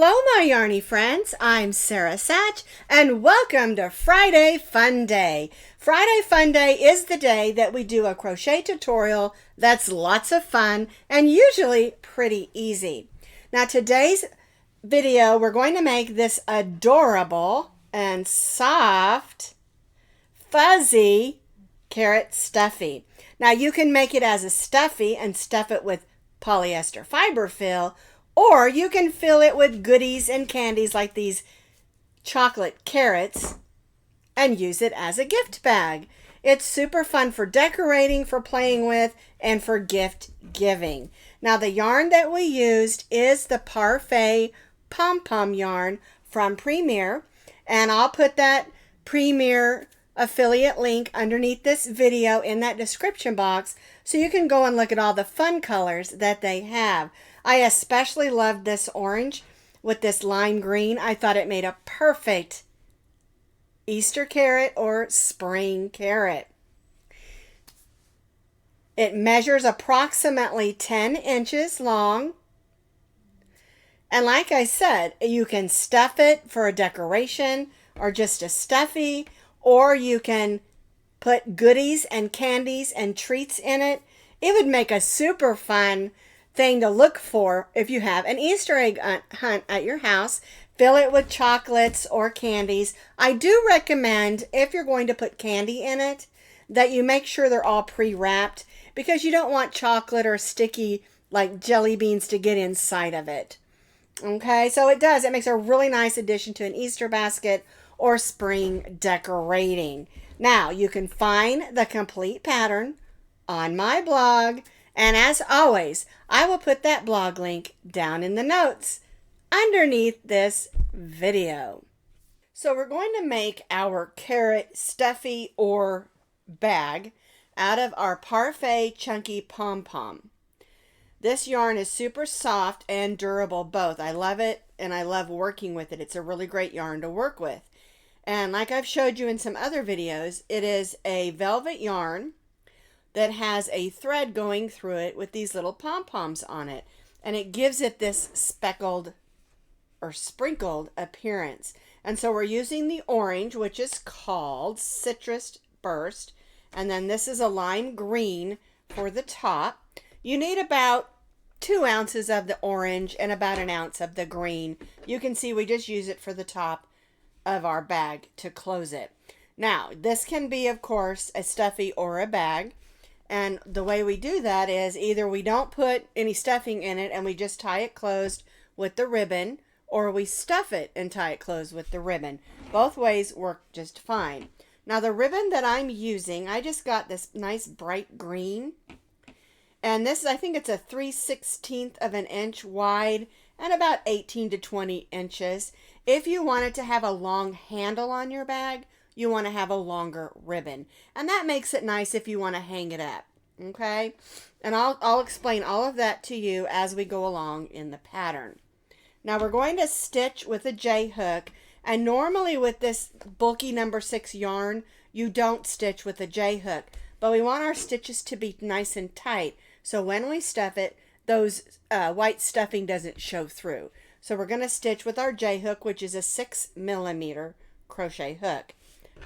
Hello, my yarny friends. I'm Sara Sach, and welcome to Friday Fun Day. Friday Fun Day is the day that we do a crochet tutorial that's lots of fun and usually pretty easy. Now, today's video, we're going to make this adorable and soft, fuzzy carrot stuffie. Now, you can make it as a stuffie and stuff it with polyester fiber fill, or you can fill it with goodies and candies like these chocolate carrots and use it as a gift bag. It's super fun for decorating, for playing with, and for gift giving. Now, the yarn that we used is the Parfait pom-pom yarn from Premier, and I'll put that Premier affiliate link underneath this video in that description box so you can go and look at all the fun colors that they have. I especially loved this orange with this lime green. I thought it made a perfect Easter carrot or spring carrot. It measures approximately 10 inches long. And like I said, you can stuff it for a decoration or just a stuffie, or you can put goodies and candies and treats in it. It would make a super fun thing to look for if you have an Easter egg hunt at your house. Fill it with chocolates or candies. I do recommend, if you're going to put candy in it, that you make sure they're all pre-wrapped, because you don't want chocolate or sticky like jelly beans to get inside of it. Okay, so it makes a really nice addition to an Easter basket or spring decorating. Now, you can find the complete pattern on my blog, and as always, I will put that blog link down in the notes underneath this video. So we're going to make our carrot stuffie or bag out of our Parfait chunky pom-pom. This yarn is super soft and durable both. I love it and I love working with it. It's a really great yarn to work with. And like I've showed you in some other videos, it is a velvet yarn that has a thread going through it with these little pom-poms on it. And it gives it this speckled or sprinkled appearance. And so we're using the orange, which is called Citrus Burst. And then this is a lime green for the top. You need about 2 ounces of the orange and about 1 ounce of the green. You can see we just use it for the top of our bag to close it. Now, this can be, of course, a stuffie or a bag. And the way we do that is either we don't put any stuffing in it and we just tie it closed with the ribbon, or we stuff it and tie it closed with the ribbon. Both ways work just fine. Now, the ribbon that I'm using, I just got this nice bright green. And this is, I think it's a 3/16 of an inch wide and about 18 to 20 inches. If you want it to have a long handle on your bag, you want to have a longer ribbon. And that makes it nice if you want to hang it up. Okay? And I'll explain all of that to you as we go along in the pattern. Now we're going to stitch with a J-hook. And normally with this bulky number 6 yarn, you don't stitch with a J-hook. But we want our stitches to be nice and tight, so when we stuff it, those white stuffing doesn't show through. So we're going to stitch with our J-hook, which is a 6mm crochet hook.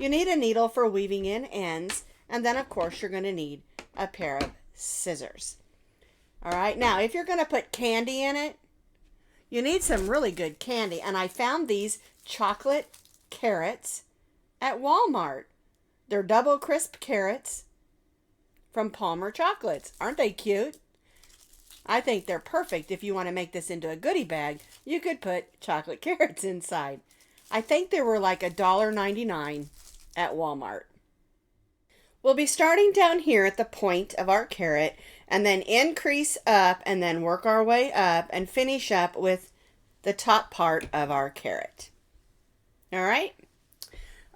You need a needle for weaving in ends, and then of course you're going to need a pair of scissors. All right, now if you're going to put candy in it, you need some really good candy, and I found these chocolate carrots at Walmart. They're double crisp carrots from Palmer Chocolates. Aren't they cute? I think they're perfect if you want to make this into a goodie bag. You could put chocolate carrots inside. I think they were like $1.99 at Walmart. We'll be starting down here at the point of our carrot and then increase up and then work our way up and finish up with the top part of our carrot. All right?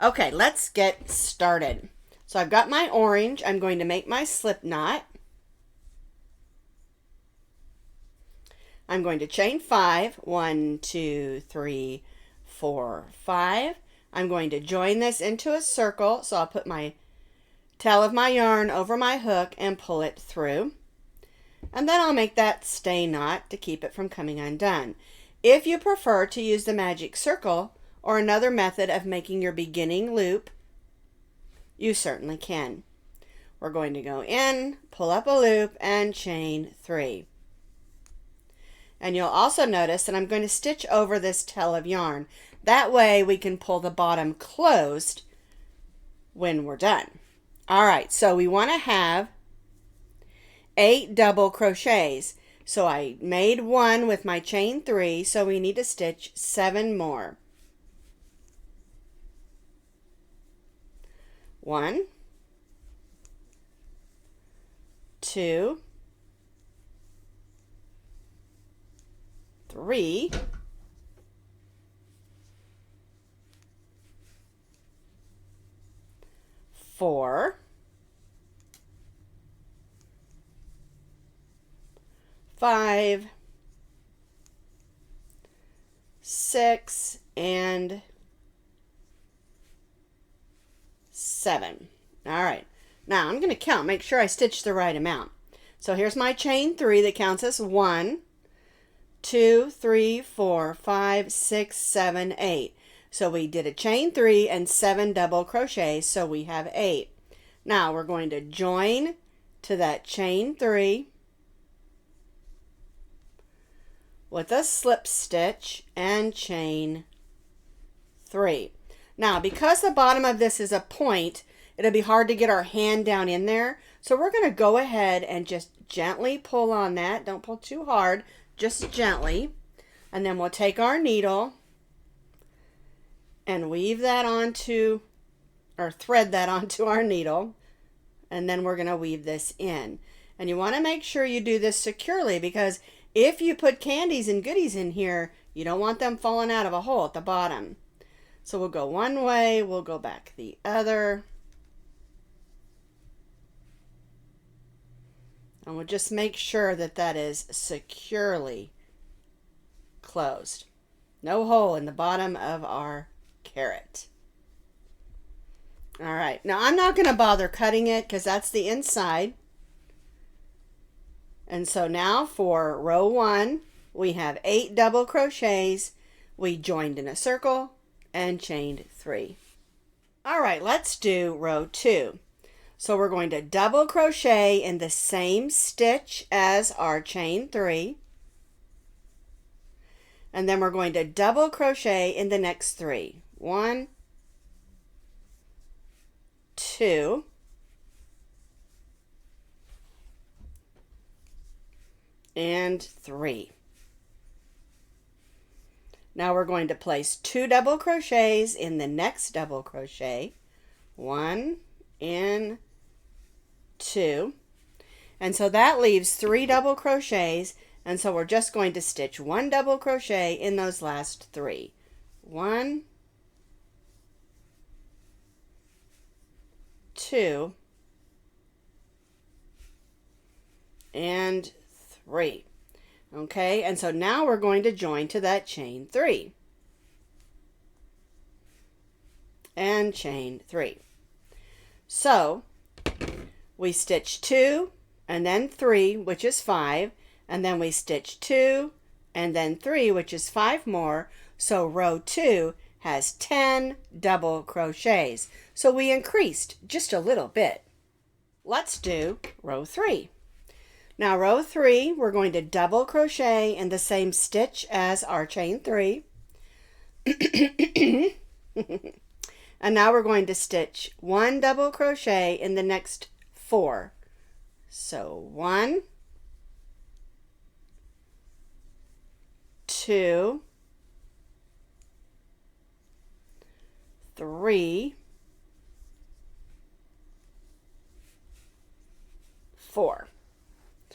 Okay, let's get started. So I've got my orange. I'm going to make my slip knot. I'm going to chain 5. 1, 2, 3, 4, 5. I'm going to join this into a circle. So I'll put my tail of my yarn over my hook and pull it through. And then I'll make that stay knot to keep it from coming undone. If you prefer to use the magic circle or another method of making your beginning loop, you certainly can. We're going to go in, pull up a loop, and chain 3. And you'll also notice that I'm going to stitch over this tail of yarn. That way we can pull the bottom closed when we're done. All right, so we want to have 8 double crochets. So I made 1 with my chain 3, so we need to stitch 7 more. 1, 2, 3, 4, 5, 6, and 7. All right. Now I'm going to count, make sure I stitch the right amount. So here's my chain 3 that counts as 1, 2, 3, 4, 5, 6, 7, 8. So we did a chain 3 and 7 double crochets, so we have 8. Now we're going to join to that chain 3 with a slip stitch and chain 3. Now, because the bottom of this is a point, it'll be hard to get our hand down in there. So we're going to go ahead and just gently pull on that. Don't pull too hard, just gently. And then we'll take our needle and weave that onto, or thread that onto our needle. And then we're going to weave this in. And you want to make sure you do this securely, because if you put candies and goodies in here, you don't want them falling out of a hole at the bottom. So we'll go one way, we'll go back the other. And we'll just make sure that that is securely closed. No hole in the bottom of our carrot. All right, now I'm not going to bother cutting it because that's the inside. And so now for row 1, we have 8 double crochets. We joined in a circle and chained 3. All right, let's do row 2. So we're going to double crochet in the same stitch as our chain 3. And then we're going to double crochet in the next 3. 1, 2, and 3. Now we're going to place 2 double crochets in the next double crochet. 1 and 2. And so that leaves 3 double crochets, and so we're just going to stitch 1 double crochet in those last 3. 1, 2, and 3. Okay, and so now we're going to join to that chain 3 and chain 3. So we stitch 2 and then 3, which is 5, and then we stitch 2 and then 3, which is 5 more. So row 2 has 10 double crochets. So we increased just a little bit. Let's do row 3. Now row 3, we're going to double crochet in the same stitch as our chain 3. And now we're going to stitch 1 double crochet in the next 4. So 1, 2, 3, 4.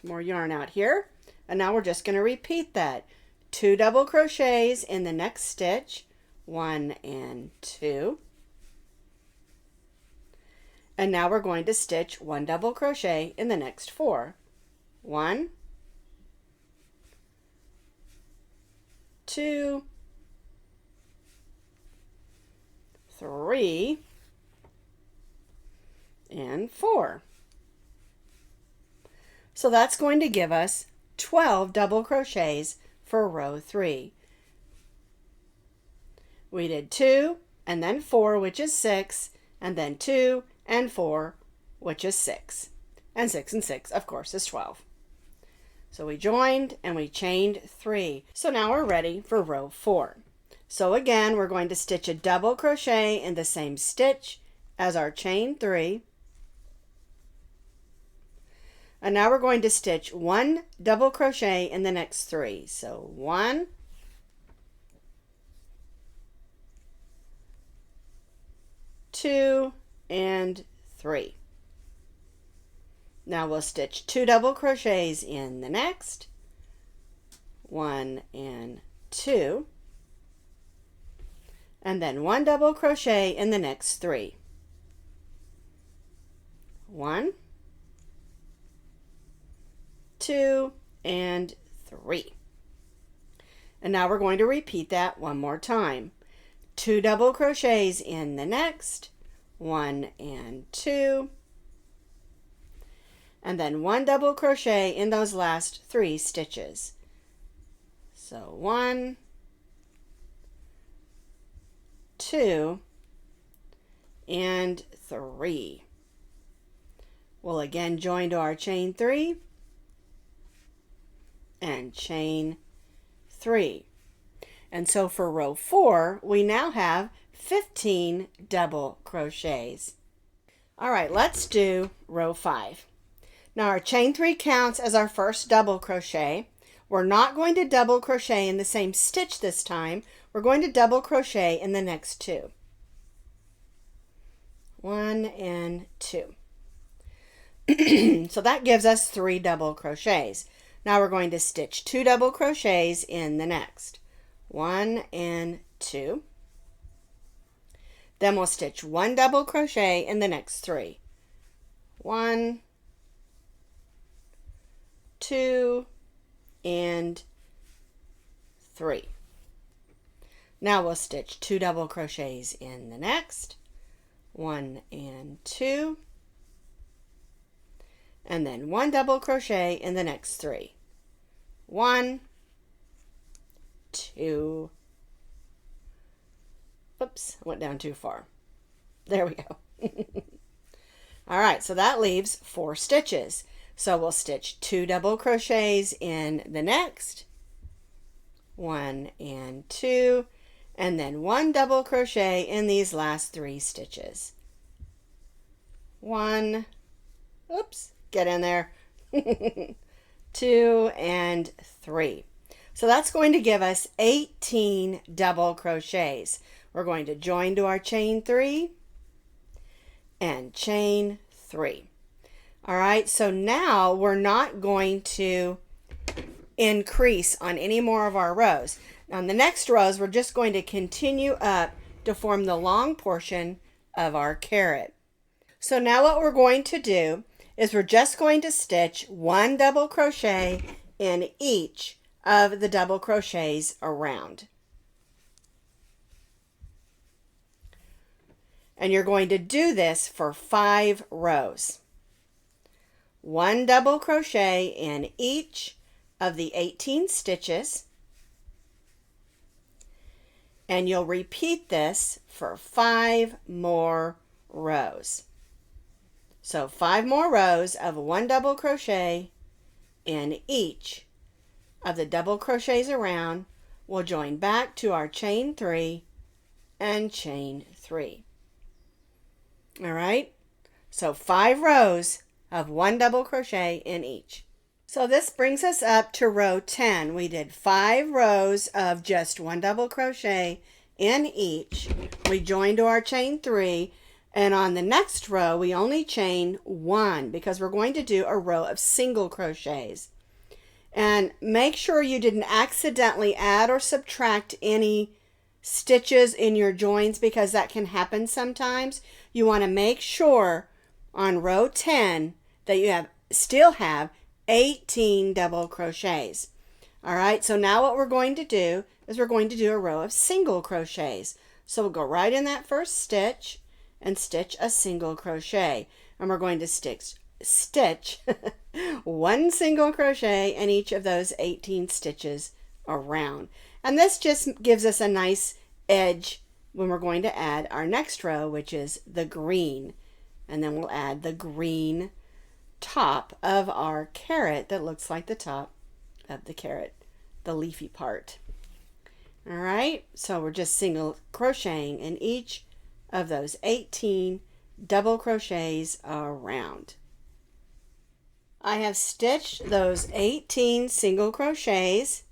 More yarn out here, and now we're just going to repeat that. 2 double crochets in the next stitch, 1 and 2, and now we're going to stitch 1 double crochet in the next 4. 1, 2, 3, and 4. So that's going to give us 12 double crochets for row 3. We did 2 and then 4, which is 6, and then 2 and 4, which is 6. And 6 and 6, of course, is 12. So we joined and we chained 3. So now we're ready for row 4. So again, we're going to stitch a double crochet in the same stitch as our chain 3. And now we're going to stitch 1 double crochet in the next 3. So 1, 2, and 3. Now we'll stitch 2 double crochets in the next, 1 and 2, and then 1 double crochet in the next 3. 1, 2, and 3. And now we're going to repeat that one more time. 2 double crochets in the next, 1 and 2, and then 1 double crochet in those last 3 stitches. So 1, 2, and 3. We'll again join to our chain 3 and chain 3. And so for row 4, we now have 15 double crochets. All right, let's do row 5. Now our chain 3 counts as our first double crochet. We're not going to double crochet in the same stitch this time. We're going to double crochet in the next 2. 1 and 2. So that gives us 3 double crochets. Now we're going to stitch 2 double crochets in the next. 1 and 2. Then we'll stitch 1 double crochet in the next 3. 1, 2, and 3. Now we'll stitch 2 double crochets in the next, 1 and 2, and then 1 double crochet in the next 3. 1, 2, oops, I went down too far. There we go. All right, so that leaves 4 stitches. So we'll stitch 2 double crochets in the next, 1 and 2, and then 1 double crochet in these last 3 stitches. 1, oops, get in there, 2, and 3. So that's going to give us 18 double crochets. We're going to join to our chain 3 and chain 3. All right, so now we're not going to increase on any more of our rows. On the next rows, we're just going to continue up to form the long portion of our carrot. So now what we're going to do is we're just going to stitch 1 double crochet in each of the double crochets around. And you're going to do this for 5 rows. 1 double crochet in each of the 18 stitches, and you'll repeat this for 5 more rows. So 5 more rows of 1 double crochet in each of the double crochets around. We'll join back to our chain 3 and chain 3. All right, so 5 rows of 1 double crochet in each. So this brings us up to row 10. We did 5 rows of just 1 double crochet in each. We joined to our chain 3, and on the next row we only chain 1 because we're going to do a row of single crochets. And make sure you didn't accidentally add or subtract any stitches in your joins because that can happen sometimes. You want to make sure on row 10 that you still have 18 double crochets. All right, so now what we're going to do is we're going to do a row of single crochets. So we'll go right in that first stitch and stitch a single crochet. And we're going to stitch 1 single crochet in each of those 18 stitches around. And this just gives us a nice edge when we're going to add our next row, which is the green. And then we'll add the green top of our carrot that looks like the top of the carrot, the leafy part. All right, so we're just single crocheting in each of those 18 double crochets around. I have stitched those 18 single crochets,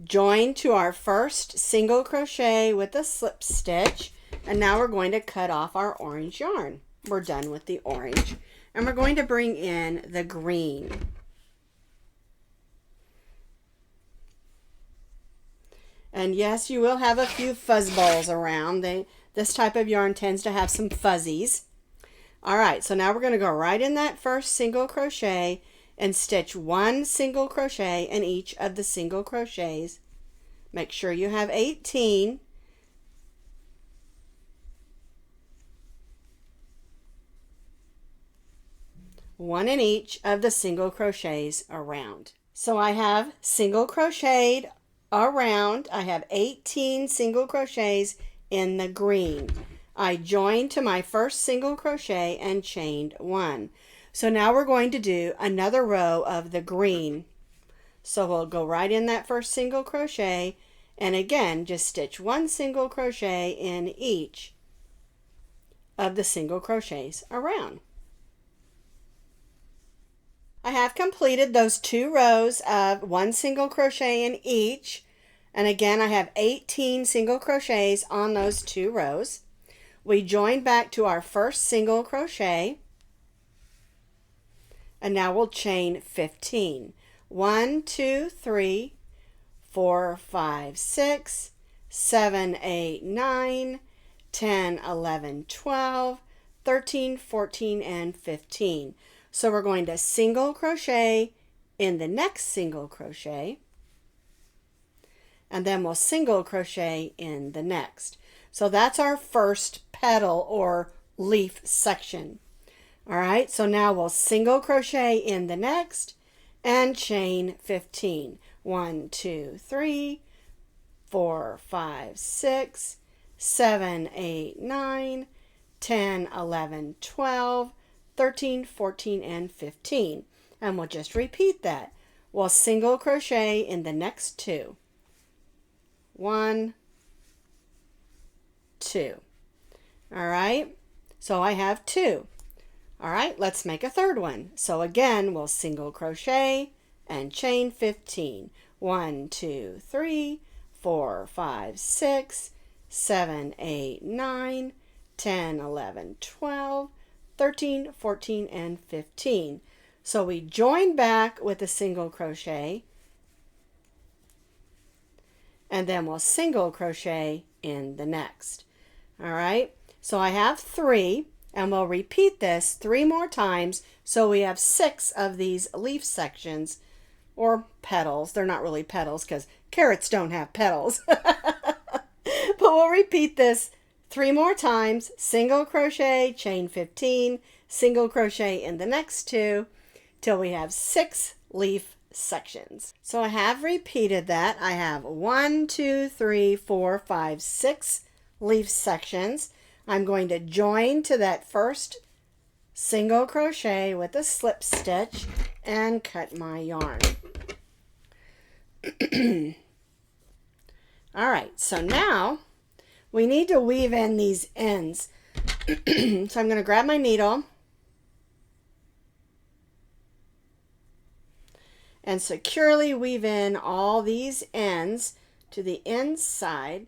joined to our first single crochet with a slip stitch, and now we're going to cut off our orange yarn. We're done with the orange, and we're going to bring in the green. And yes, you will have a few fuzz balls around. This type of yarn tends to have some fuzzies. All right, so now we're going to go right in that first single crochet and stitch one single crochet in each of the single crochets. Make sure you have 18. One in each of the single crochets around. So I have single crocheted around. I have 18 single crochets in the green. I joined to my first single crochet and chained one. So now we're going to do another row of the green. So we'll go right in that first single crochet, and again just stitch one single crochet in each of the single crochets around. I have completed those 2 rows of one single crochet in each, and again I have 18 single crochets on those 2 rows. We join back to our first single crochet, and now we'll chain 15. 1, 2, 3, 4, 5, 6, 7, 8, 9, 10, 11, 12, 13, 14, and 15. So we're going to single crochet in the next single crochet, and then we'll single crochet in the next. So that's our first petal or leaf section. All right, so now we'll single crochet in the next and chain 15. 1, 2, 3, 4, 5, 6, 7, 8, 9, 10, 11, 12, 13, 14, and 15. And we'll just repeat that. We'll single crochet in the next 2. 1, 2. All right, so I have 2. All right, let's make a third one. So again, we'll single crochet and chain 15. 1, 2, 3, 4, 5, 6, 7, 8, 9, 10, 11, 12, 13, 14, and 15. So we join back with a single crochet, and then we'll single crochet in the next. All right, so I have 3, and we'll repeat this 3 more times, so we have 6 of these leaf sections or petals. They're not really petals because carrots don't have petals. But we'll repeat this 3 more times. Single crochet, chain 15, single crochet in the next 2 till we have 6 leaf sections. So I have repeated that. I have 1, 2, 3, 4, 5, 6 leaf sections. I'm going to join to that first single crochet with a slip stitch and cut my yarn. All right, so now we need to weave in these ends. So I'm going to grab my needle and securely weave in all these ends to the inside.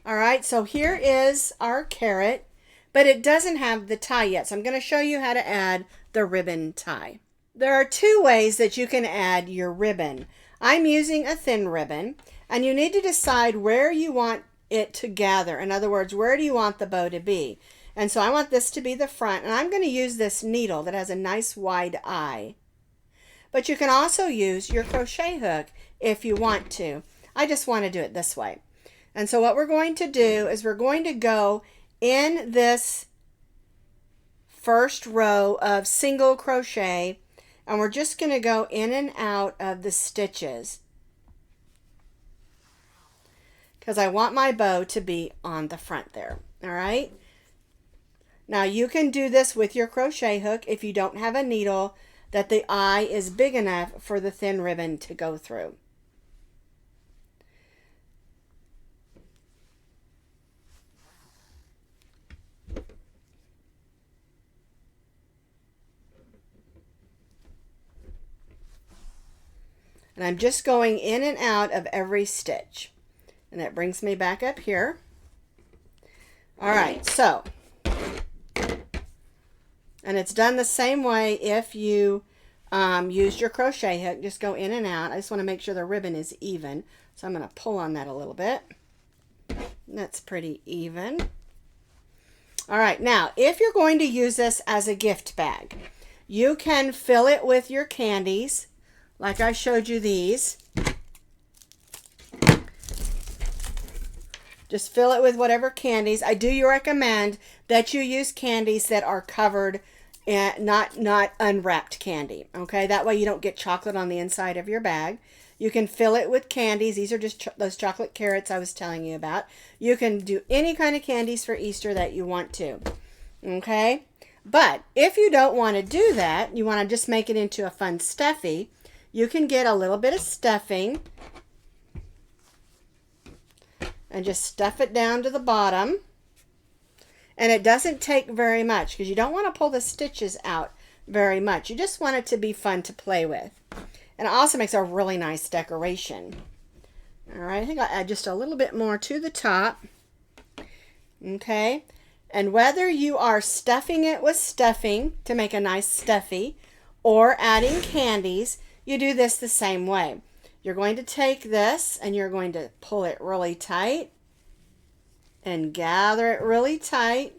All right, so here is our carrot, but it doesn't have the tie yet. So I'm going to show you how to add the ribbon tie. There are 2 ways that you can add your ribbon. I'm using a thin ribbon, and you need to decide where you want it to gather. In other words, where do you want the bow to be? And so I want this to be the front, and I'm going to use this needle that has a nice wide eye. But you can also use your crochet hook if you want to. I just want to do it this way. And so what we're going to do is we're going to go in this first row of single crochet, and we're just going to go in and out of the stitches. because I want my bow to be on the front there. All right. Now you can do this with your crochet hook if you don't have a needle that the eye is big enough for the thin ribbon to go through. And I'm just going in and out of every stitch. And that brings me back up here. All right, so, and it's done the same way if you used your crochet hook. Just go in and out. I just want to make sure the ribbon is even. So I'm going to pull on that a little bit. That's pretty even. All right, now, if you're going to use this as a gift bag, you can fill it with your candies. Like I showed you these. Just fill it with whatever candies. I do recommend that you use candies that are covered and not unwrapped candy. Okay, that way you don't get chocolate on the inside of your bag. You can fill it with candies. These are just those chocolate carrots I was telling you about. You can do any kind of candies for Easter that you want to. Okay, but if you don't want to do that, you want to just make it into a fun stuffy. You can get a little bit of stuffing and just stuff it down to the bottom. And it doesn't take very much because you don't want to pull the stitches out very much. You just want it to be fun to play with. And it also makes a really nice decoration. All right, I think I'll add just a little bit more to the top. Okay, and whether you are stuffing it with stuffing to make a nice stuffy or adding candies, you do this the same way. You're going to take this and you're going to pull it really tight and gather it really tight.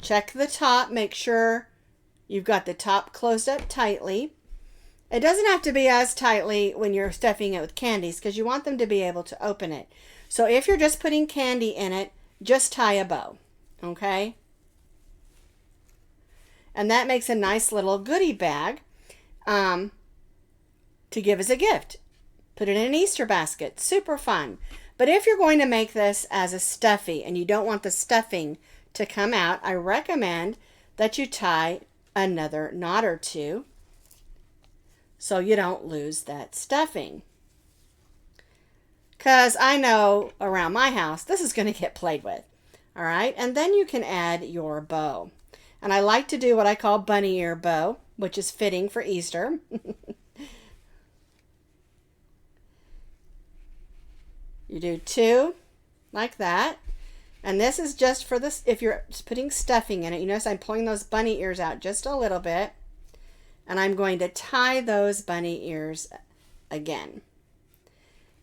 Check the top, make sure you've got the top closed up tightly. It doesn't have to be as tightly when you're stuffing it with candies because you want them to be able to open it. So if you're just putting candy in it, just tie a bow, okay? And that makes a nice little goodie bag to give as a gift. Put it in an Easter basket. Super fun. But if you're going to make this as a stuffy and you don't want the stuffing to come out, I recommend that you tie another knot or two so you don't lose that stuffing. Because I know around my house this is going to get played with. All right, and then you can add your bow. And I like to do what I call bunny ear bow, which is fitting for Easter. You do two like that. And this is just for this, if you're putting stuffing in it. You notice I'm pulling those bunny ears out just a little bit. And I'm going to tie those bunny ears again.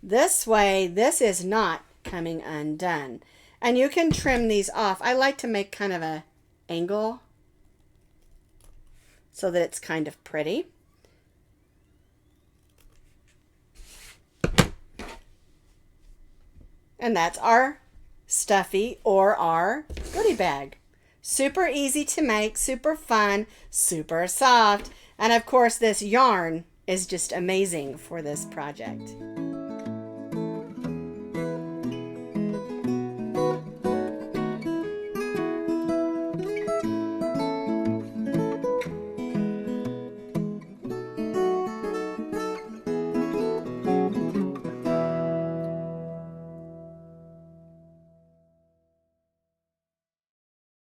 This way, this is not coming undone. And you can trim these off. I like to make kind of a angle so that it's kind of pretty. And that's our stuffy or our goodie bag. Super easy to make, super fun, super soft. And of course, this yarn is just amazing for this project.